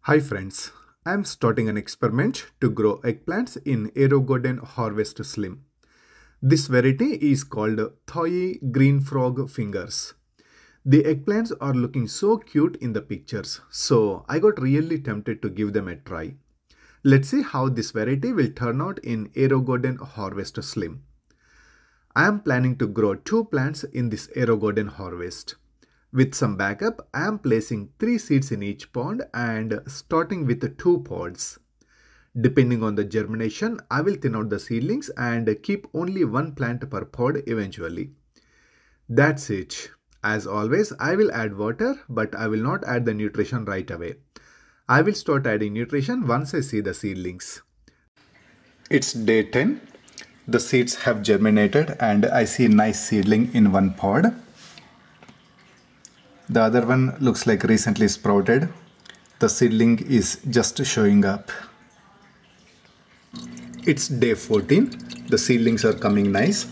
Hi friends, I am starting an experiment to grow eggplants in Aerogarden Harvest Slim. This variety is called Thai Green Frog Fingers. The eggplants are looking so cute in the pictures, so I got really tempted to give them a try. Let's see how this variety will turn out in Aerogarden Harvest Slim. I am planning to grow 2 plants in this Aerogarden Harvest. With some backup, I am placing 3 seeds in each pod and starting with 2 pods. Depending on the germination, I will thin out the seedlings and keep only 1 plant per pod eventually. That's it. As always, I will add water, but I will not add the nutrition right away. I will start adding nutrition once I see the seedlings. It's day 10. The seeds have germinated and I see a nice seedling in one pod. The other one looks like recently sprouted. The seedling is just showing up. It's day 14. The seedlings are coming nice.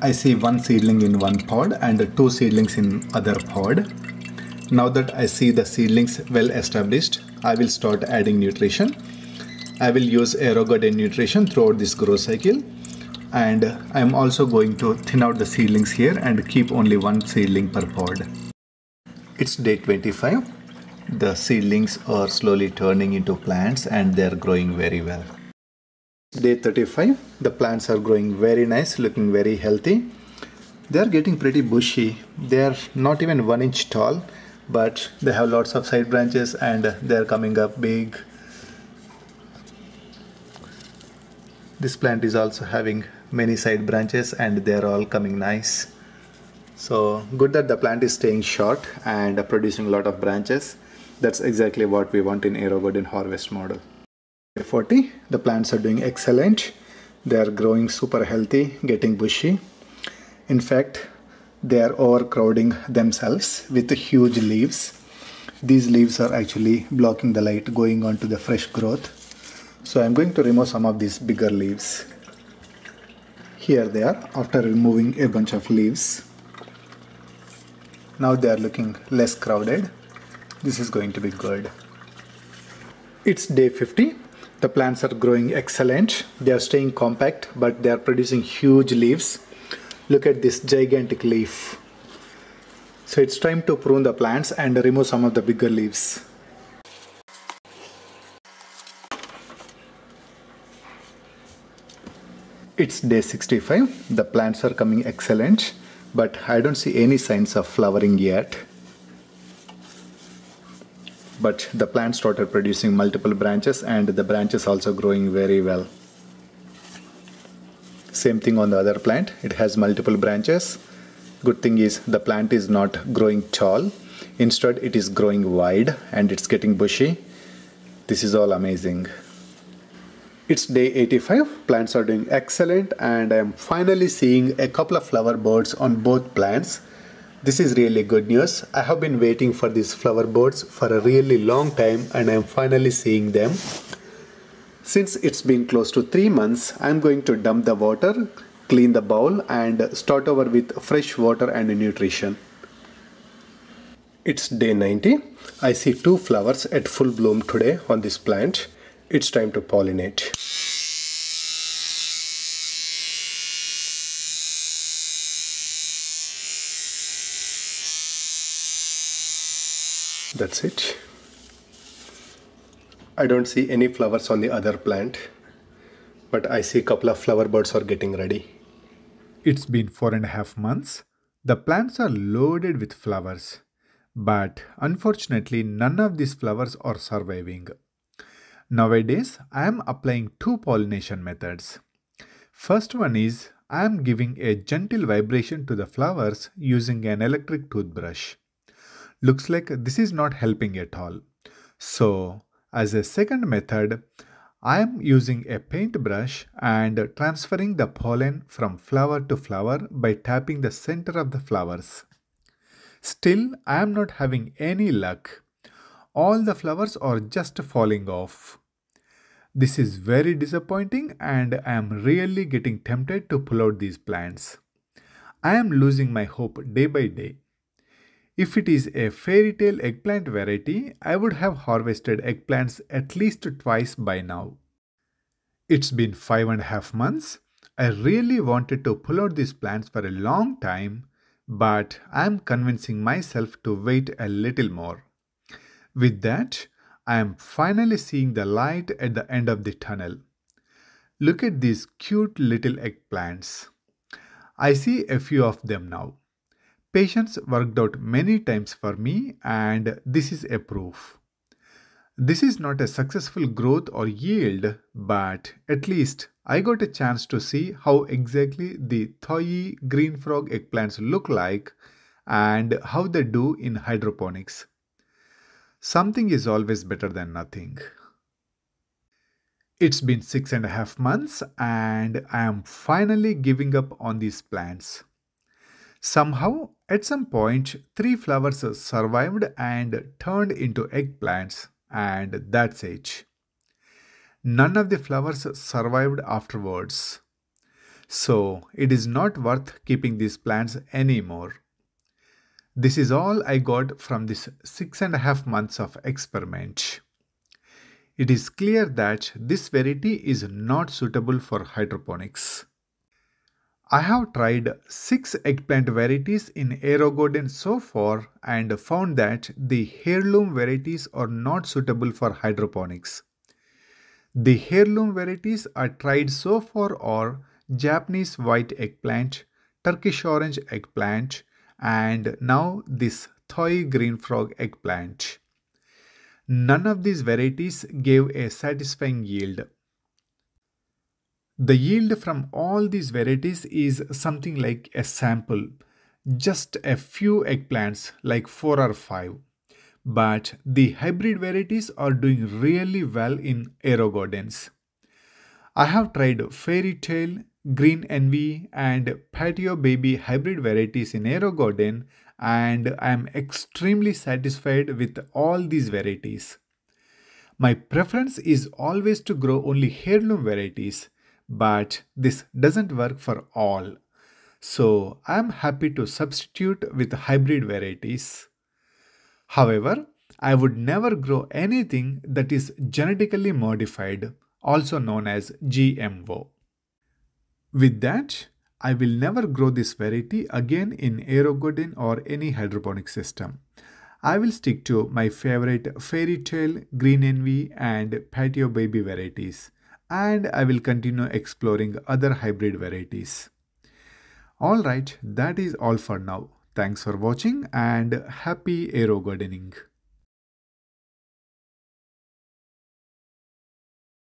I see 1 seedling in one pod and 2 seedlings in other pod. Now that I see the seedlings well established, I will start adding nutrition. I will use Aerogarden nutrition throughout this grow cycle. And I am also going to thin out the seedlings here and keep only 1 seedling per pod. It's day 25. The seedlings are slowly turning into plants and they are growing very well. Day 35. The plants are growing very nice, looking very healthy. They are getting pretty bushy. They are not even 1 inch tall, but they have lots of side branches and they are coming up big. This plant is also having many side branches and they are all coming nice. So good that the plant is staying short and producing a lot of branches. That's exactly what we want in Aerogarden harvest model. Day 40, the plants are doing excellent. They are growing super healthy, getting bushy. In fact, they are overcrowding themselves with huge leaves. These leaves are actually blocking the light going on to the fresh growth. So I'm going to remove some of these bigger leaves. Here they are after removing a bunch of leaves. Now they are looking less crowded. This is going to be good. It's day 50. The plants are growing excellent. They are staying compact, but they are producing huge leaves. Look at this gigantic leaf. So it's time to prune the plants and remove some of the bigger leaves. It's day 65. The plants are coming excellent, but I don't see any signs of flowering yet. But the plant started producing multiple branches and the branches also growing very well. Same thing on the other plant. It has multiple branches. Good thing is the plant is not growing tall. Instead it is growing wide and it's getting bushy. This is all amazing. It's day 85. Plants are doing excellent and I am finally seeing a couple of flower buds on both plants. This is really good news. I have been waiting for these flower buds for a really long time and I am finally seeing them. Since it's been close to 3 months, I am going to dump the water, clean the bowl and start over with fresh water and nutrition. It's day 90. I see 2 flowers at full bloom today on this plant. It's time to pollinate. That's it. I don't see any flowers on the other plant, but I see a couple of flower buds are getting ready. It's been 4.5 months. The plants are loaded with flowers, but unfortunately none of these flowers are surviving. Nowadays, I am applying 2 pollination methods. First one is I am giving a gentle vibration to the flowers using an electric toothbrush. Looks like this is not helping at all. So, as a second method, I am using a paintbrush and transferring the pollen from flower to flower by tapping the center of the flowers. Still, I am not having any luck. All the flowers are just falling off. This is very disappointing and I am really getting tempted to pull out these plants. I am losing my hope day by day. If it is a fairy tale eggplant variety, I would have harvested eggplants at least twice by now. It's been 5.5 months. I really wanted to pull out these plants for a long time, but I'm convincing myself to wait a little more. With that, I am finally seeing the light at the end of the tunnel. Look at these cute little eggplants. I see a few of them now. Patience worked out many times for me, and this is a proof. This is not a successful growth or yield, but at least I got a chance to see how exactly the Thoi green frog eggplants look like and how they do in hydroponics. Something is always better than nothing. It's been 6.5 months and I am finally giving up on these plants. Somehow, at some point, 3 flowers survived and turned into eggplants, and that's it. None of the flowers survived afterwards. So, it is not worth keeping these plants anymore. This is all I got from this 6.5 months of experiment. It is clear that this variety is not suitable for hydroponics. I have tried 6 eggplant varieties in Aerogarden so far and found that the Heirloom varieties are not suitable for hydroponics. The Heirloom varieties I tried so far are Japanese white eggplant, Turkish orange eggplant, and now this Thai green frog eggplant. None of these varieties gave a satisfying yield. The yield from all these varieties is something like a sample, just a few eggplants like 4 or 5. But the hybrid varieties are doing really well in Aerogardens. I have tried Fairy Tale, Green Envy and Patio Baby hybrid varieties in Aerogarden and I am extremely satisfied with all these varieties. My preference is always to grow only heirloom varieties, but this doesn't work for all. So I am happy to substitute with hybrid varieties. However, I would never grow anything that is genetically modified, also known as GMO. With that, I will never grow this variety again in Aerogarden or any hydroponic system. I will stick to my favorite Fairy Tale, Green Envy and Patio Baby varieties and I will continue exploring other hybrid varieties. Alright, that is all for now. Thanks for watching and happy aero gardening.